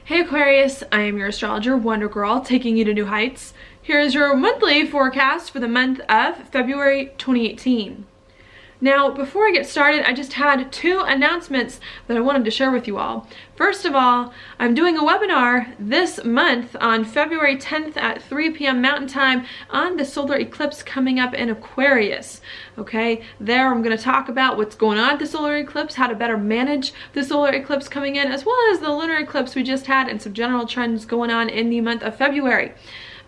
Hey Aquarius, I am your astrologer, Wonder Girl, taking you to new heights. Here is your monthly forecast for the month of February 2018. Now, before I get started, I just had two announcements that I wanted to share with you all. First of all, I'm doing a webinar this month on February 10th at 3 p.m. Mountain Time on the solar eclipse coming up in Aquarius. Okay, there I'm going to talk about what's going on at the solar eclipse, how to better manage the solar eclipse coming in, as well as the lunar eclipse we just had and some general trends going on in the month of February.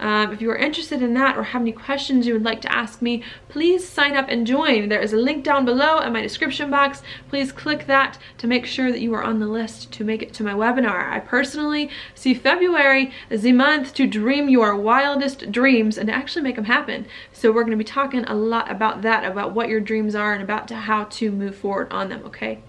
If you are interested in that or have any questions you would like to ask me, please sign up and join. There is a link down below in my description box. Please click that to make sure that you are on the list to make it to my webinar. I personally see February as the month to dream your wildest dreams and to actually make them happen. So we're going to be talking a lot about that, about what your dreams are and about how to move forward on them, okay?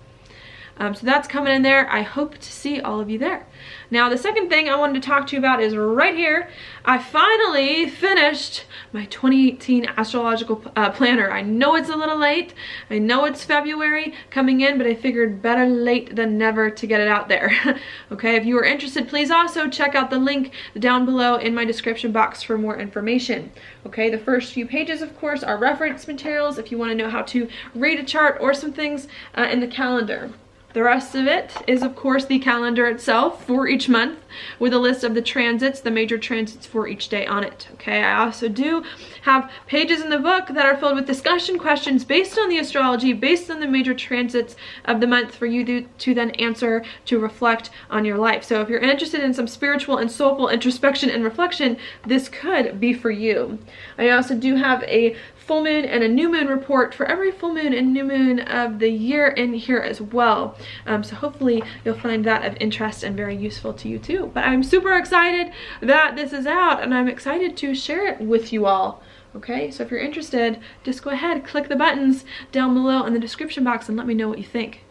So that's coming in there. I hope to see all of you there. Now, the second thing I wanted to talk to you about is right here. I finally finished my 2018 astrological planner. I know it's a little late. I know it's February coming in, but I figured better late than never to get it out there. Okay, if you are interested, please also check out the link down below in my description box for more information. Okay, the first few pages, of course, are reference materials if you want to know how to read a chart or some things in the calendar. The rest of it is, of course, the calendar itself for each month with a list of the transits, the major transits for each day on it. Okay, I also do have pages in the book that are filled with discussion questions based on the astrology, based on the major transits of the month for you to then answer, to reflect on your life. So if you're interested in some spiritual and soulful introspection and reflection, this could be for you. I also do have a full moon and a new moon report for every full moon and new moon of the year in here as well. So hopefully you'll find that of interest and very useful to you too. But I'm super excited that this is out and I'm excited to share it with you all. Okay, so if you're interested, just go ahead, click the buttons down below in the description box and let me know what you think.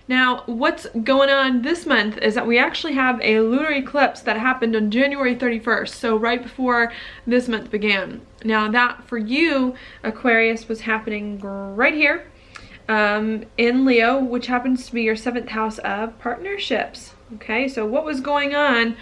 Now, what's going on this month is that we actually have a lunar eclipse that happened on January 31st, so right before this month began. Now, that for you, Aquarius, was happening right here in Leo, which happens to be your 7th house of partnerships. Okay, so what was going on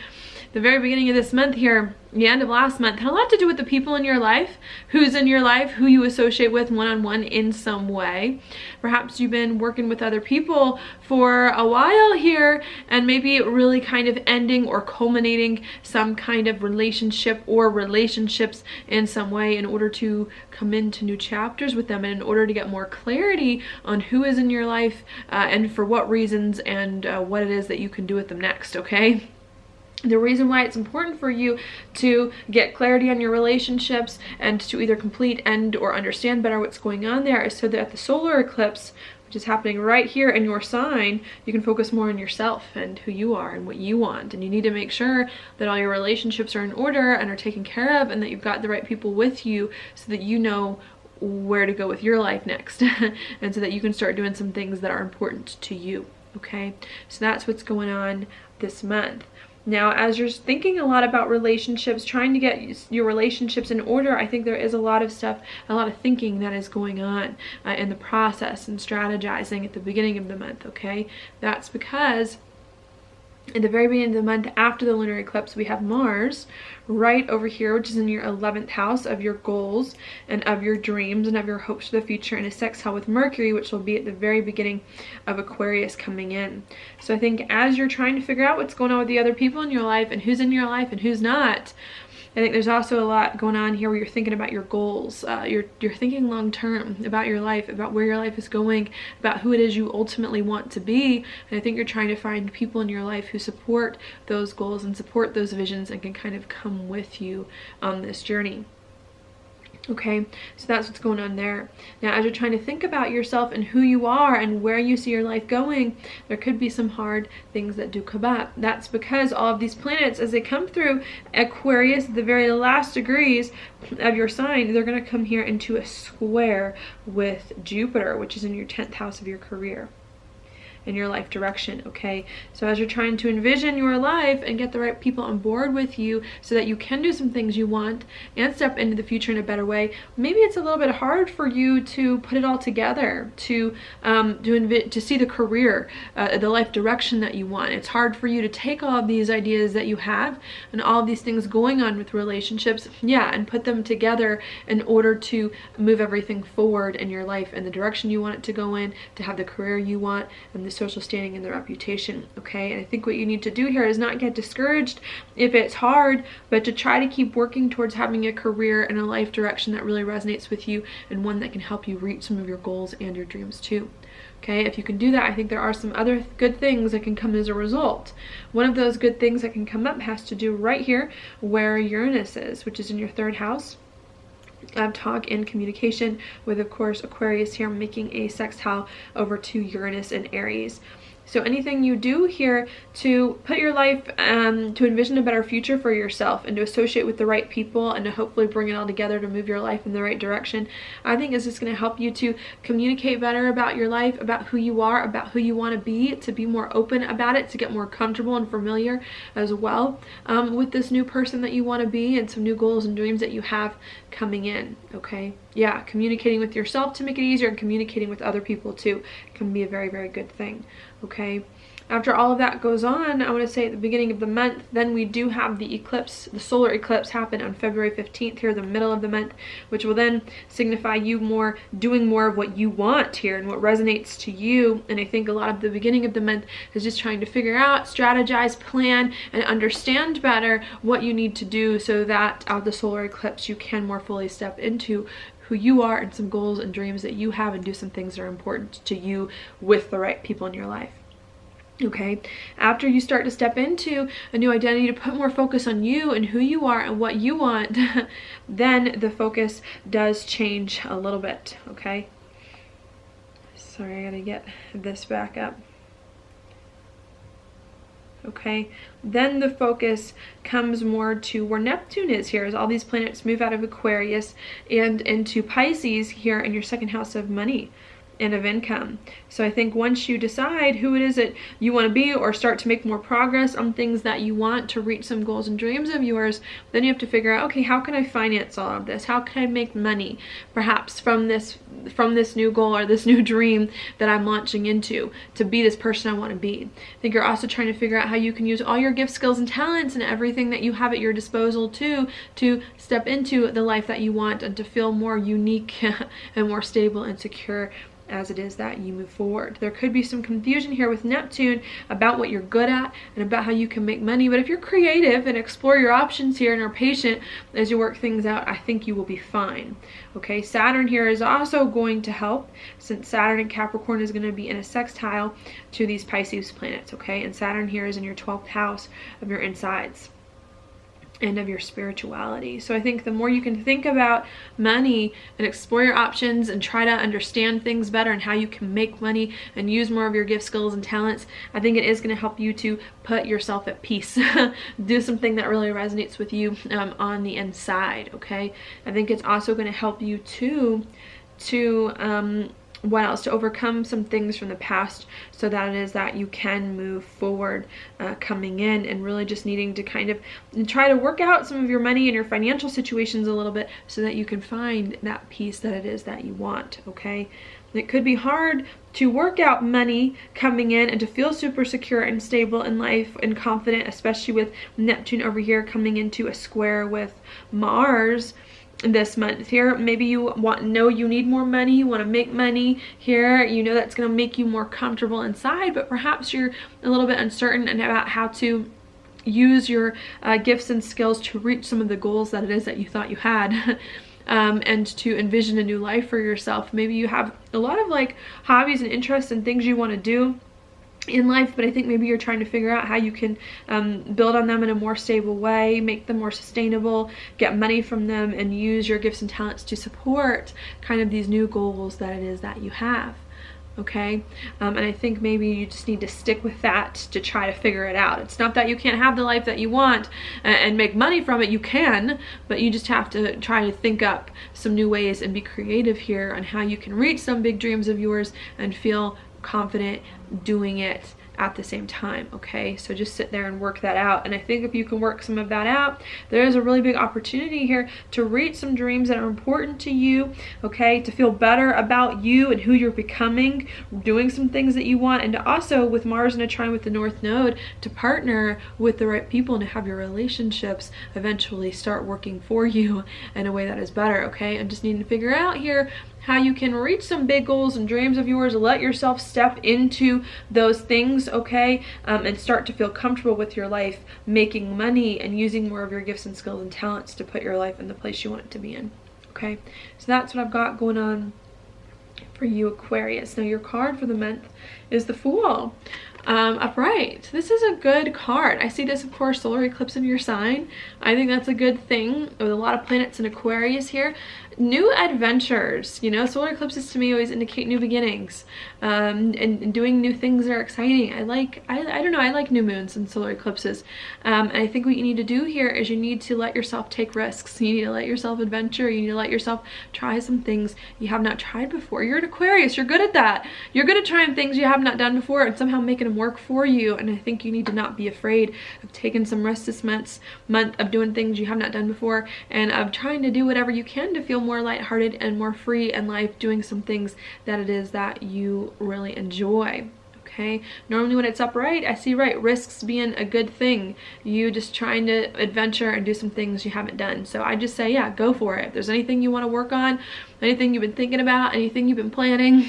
the very beginning of this month here, the end of last month, had a lot to do with the people in your life, who's in your life, who you associate with one-on-one in some way. Perhaps you've been working with other people for a while here and maybe really kind of ending or culminating some kind of relationship or relationships in some way in order to come into new chapters with them and in order to get more clarity on who is in your life and for what reasons and what it is that you can do with them next, okay? The reason why it's important for you to get clarity on your relationships and to either complete, end, or understand better what's going on there is so that at the solar eclipse, which is happening right here in your sign, you can focus more on yourself and who you are and what you want. And you need to make sure that all your relationships are in order and are taken care of and that you've got the right people with you so that you know where to go with your life next and so that you can start doing some things that are important to you. Okay, so that's what's going on this month. Now, as you're thinking a lot about relationships, trying to get your relationships in order, I think there is a lot of stuff, a lot of thinking that is going on in the process and strategizing at the beginning of the month, okay? That's because at the very beginning of the month after the lunar eclipse, we have Mars right over here, which is in your 11th house of your goals and of your dreams and of your hopes for the future, in a sextile with Mercury, which will be at the very beginning of Aquarius coming in. So I think as you're trying to figure out what's going on with the other people in your life and who's in your life and who's not, I think there's also a lot going on here where you're thinking about your goals. You're thinking long term about your life, about where your life is going, about who it is you ultimately want to be. And I think you're trying to find people in your life who support those goals and support those visions and can kind of come with you on this journey. Okay, so that's what's going on there. Now, as you're trying to think about yourself and who you are and where you see your life going, there could be some hard things that do come up. That's because all of these planets, as they come through Aquarius, the very last degrees of your sign, they're going to come here into a square with Jupiter, which is in your 10th house of your career. in your life direction, okay? So as you're trying to envision your life and get the right people on board with you so that you can do some things you want and step into the future in a better way, maybe it's a little bit hard for you to put it all together, to see the career, the life direction that you want. It's hard for you to take all of these ideas that you have and all of these things going on with relationships, and put them together in order to move everything forward in your life in the direction you want it to go in, to have the career you want and the social standing and the reputation, okay? And I think what you need to do here is not get discouraged if it's hard, but to try to keep working towards having a career and a life direction that really resonates with you, and one that can help you reach some of your goals and your dreams too. Okay, if you can do that, I think there are some other good things that can come as a result. One of those good things that can come up has to do right here where Uranus is, which is in your 3rd house of talk and communication, with, of course, Aquarius here making a sextile over to Uranus and Aries. So anything you do here to put your life, to envision a better future for yourself and to associate with the right people and to hopefully bring it all together to move your life in the right direction, I think is just going to help you to communicate better about your life, about who you are, about who you want to be more open about it, to get more comfortable and familiar as well with this new person that you want to be and some new goals and dreams that you have coming in, okay? Yeah, communicating with yourself to make it easier and communicating with other people too can be a very, very good thing, okay? After all of that goes on, I want to say at the beginning of the month, then we do have the eclipse, the solar eclipse happen on February 15th here, the middle of the month, which will then signify you doing more of what you want here and what resonates to you. And I think a lot of the beginning of the month is just trying to figure out, strategize, plan, and understand better what you need to do so that the solar eclipse you can more fully step into who you are and some goals and dreams that you have and do some things that are important to you with the right people in your life. Okay, after you start to step into a new identity, to put more focus on you and who you are and what you want, then the focus does change a little bit, okay? Sorry, I gotta get this back up. Okay, then the focus comes more to where Neptune is here, as all these planets move out of Aquarius and into Pisces here in your 2nd house of money and of income. So I think once you decide who it is that you want to be, or start to make more progress on things that you want to reach some goals and dreams of yours, then you have to figure out, okay, how can I finance all of this? How can I make money perhaps from this new goal or this new dream that I'm launching into to be this person I want to be? I think you're also trying to figure out how you can use all your gifts, skills, and talents and everything that you have at your disposal to step into the life that you want and to feel more unique and more stable and secure as it is that you move forward. There could be some confusion here with Neptune about what you're good at and about how you can make money, but if you're creative and explore your options here and are patient as you work things out, I think you will be fine. Okay, Saturn here is also going to help, since Saturn in Capricorn is going to be in a sextile to these Pisces planets, okay? And Saturn here is in your 12th house of your insides and of your spirituality. So I think the more you can think about money and explore your options and try to understand things better and how you can make money and use more of your gifts, skills, and talents, I think it is going to help you to put yourself at peace. Do something that really resonates with you on the inside, okay? I think it's also going to help you to overcome some things from the past, so that it is that you can move forward coming in, and really just needing to kind of try to work out some of your money and your financial situations a little bit so that you can find that peace that it is that you want, okay? It could be hard to work out money coming in and to feel super secure and stable in life and confident, especially with Neptune over here coming into a square with Mars this month here. Maybe you know you need more money, you want to make money here, you know that's going to make you more comfortable inside, but perhaps you're a little bit uncertain about how to use your gifts and skills to reach some of the goals that it is that you thought you had. And to envision a new life for yourself. Maybe you have a lot of like hobbies and interests and things you want to do in life, but I think maybe you're trying to figure out how you can build on them in a more stable way, make them more sustainable, get money from them, and use your gifts and talents to support kind of these new goals that it is that you have. Okay, and I think maybe you just need to stick with that to try to figure it out. It's not that you can't have the life that you want and make money from it. You can, but you just have to try to think up some new ways and be creative here on how you can reach some big dreams of yours and feel confident doing it at the same time. Okay, so just sit there and work that out. And I think if you can work some of that out, there's a really big opportunity here to reach some dreams that are important to you. Okay, to feel better about you and who you're becoming, doing some things that you want, and to also, with Mars in a trine with the North Node, to partner with the right people and to have your relationships eventually start working for you in a way that is better. Okay, and just need to figure out here how you can reach some big goals and dreams of yours, let yourself step into those things, okay, and start to feel comfortable with your life, making money and using more of your gifts and skills and talents to put your life in the place you want it to be in. Okay, so that's what I've got going on for you, Aquarius. Now your card for the month is the Fool. Upright. This is a good card. I see this, of course, solar eclipse in your sign. I think that's a good thing with a lot of planets in Aquarius here. New adventures, you know, solar eclipses to me always indicate new beginnings, and doing new things that are exciting. I don't know, I like new moons and solar eclipses. And I think what you need to do here is you need to let yourself take risks. You need to let yourself adventure. You need to let yourself try some things you have not tried before. You're an Aquarius. You're good at that. You're good at trying things you have not done before and somehow making them work for you. And I think you need to not be afraid of taking some risks this month of doing things you have not done before, and of trying to do whatever you can to feel more lighthearted and more free in life, doing some things that it is that you really enjoy. Okay, normally when it's upright, I see risks being a good thing. You just trying to adventure and do some things you haven't done. So I just say, yeah, go for it. If there's anything you want to work on, anything you've been thinking about, anything you've been planning,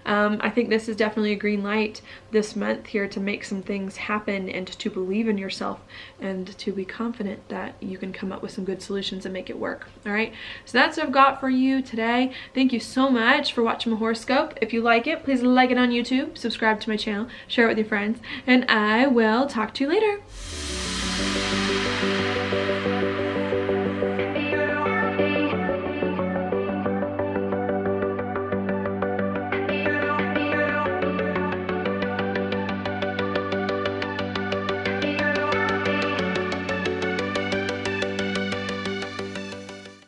I think this is definitely a green light this month here to make some things happen and to believe in yourself and to be confident that you can come up with some good solutions and make it work. All right, so that's what I've got for you today. Thank you so much for watching my horoscope. If you like it, please like it on YouTube, subscribe to my channel, share it with your friends, and I will talk to you later.